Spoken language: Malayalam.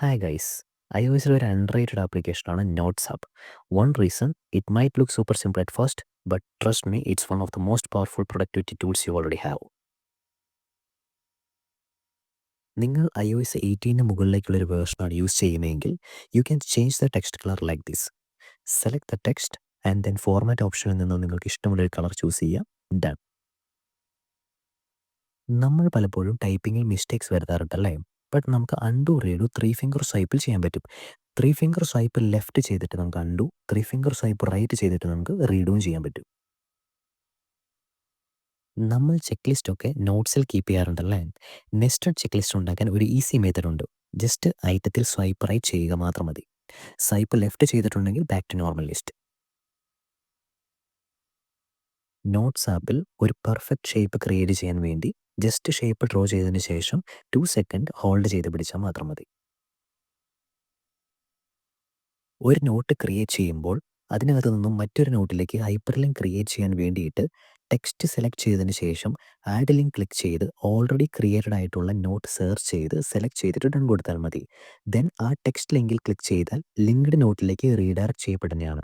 Hi guys. iOS ഒരു അണ്ടർറേറ്റഡ് ആപ്ലിക്കേഷനാണ് notes app. One reason it might look super simple at first, but trust me it's one of the most powerful productivity tools you already have. നിങ്ങൾ iOS 18 മുകളിലേക്കുള്ളൊരു വേർഷനാണ് യൂസ് ചെയ്യുന്നതെങ്കിൽ you can change the text colour like this. Select the text and then format ഓപ്ഷനിൽ നിന്ന് നിങ്ങൾക്ക് ഇഷ്ടമുള്ളൊരു കളർ ചൂസ് ചെയ്യാം. ഡൺ. നമ്മൾ പലപ്പോഴും ടൈപ്പിങ്ങിൽ മിസ്റ്റേക്സ് വരുത്താറുണ്ടല്ലേ? ബട്ട് നമുക്ക് അൺഡു റീഡു 3 ഫിംഗർ സ്വൈപ്പിൽ ചെയ്യാൻ പറ്റും. 3 ഫിംഗർ സ്വൈപ്പ് ലെഫ്റ്റ് ചെയ്തിട്ട് നമുക്ക് അൺഡു, 3 ഫിംഗർ സ്വൈപ്പ് റൈറ്റ് ചെയ്തിട്ട് നമുക്ക് റീഡും ചെയ്യാൻ പറ്റും. നമ്മൾ ചെക്ക് ലിസ്റ്റ് ഒക്കെ നോട്ട്സിൽ കീപ്പ് ചെയ്യാറുണ്ടല്ലേ? നെസ്റ്റഡ് ചെക്ക് ലിസ്റ്റ് ഉണ്ടാക്കാൻ ഒരു ഈസി മെത്തേഡ് ഉണ്ട്. ജസ്റ്റ് ഐറ്റത്തിൽ സ്വൈപ്പ് റൈറ്റ് ചെയ്യുക മാത്രം മതി. സ്വൈപ്പ് ലെഫ്റ്റ് ചെയ്തിട്ടുണ്ടെങ്കിൽ back to normal list. Notes ആപ്പിൽ ഒരു പെർഫെക്റ്റ് ഷേപ്പ് ക്രിയേറ്റ് ചെയ്യാൻ വേണ്ടി ജസ്റ്റ് ഷേപ്പ് ഡ്രോ ചെയ്തതിന് ശേഷം 2 സെക്കൻഡ് ഹോൾഡ് ചെയ്ത് പിടിച്ചാൽ മാത്രം മതി. ഒരു നോട്ട് ക്രിയേറ്റ് ചെയ്യുമ്പോൾ അതിനകത്ത് നിന്നും മറ്റൊരു നോട്ടിലേക്ക് ഹൈപ്പർ ലിങ്ക് ക്രിയേറ്റ് ചെയ്യാൻ വേണ്ടിയിട്ട് ടെക്സ്റ്റ് സെലക്ട് ചെയ്തതിന് ശേഷം ആഡ് ലിങ്ക് ക്ലിക്ക് ചെയ്ത് ഓൾറെഡി ക്രിയേറ്റഡ് ആയിട്ടുള്ള നോട്ട് സെർച്ച് ചെയ്ത് സെലക്ട് ചെയ്തിട്ട് ഡൺ കൊടുത്താൽ മതി. ദെൻ ആ ടെക്സ്റ്റ് ലിങ്കിൽ ക്ലിക്ക് ചെയ്താൽ ലിങ്ക്ഡ് നോട്ടിലേക്ക് റീഡയറക്ട് ചെയ്യപ്പെടുന്നതാണ്.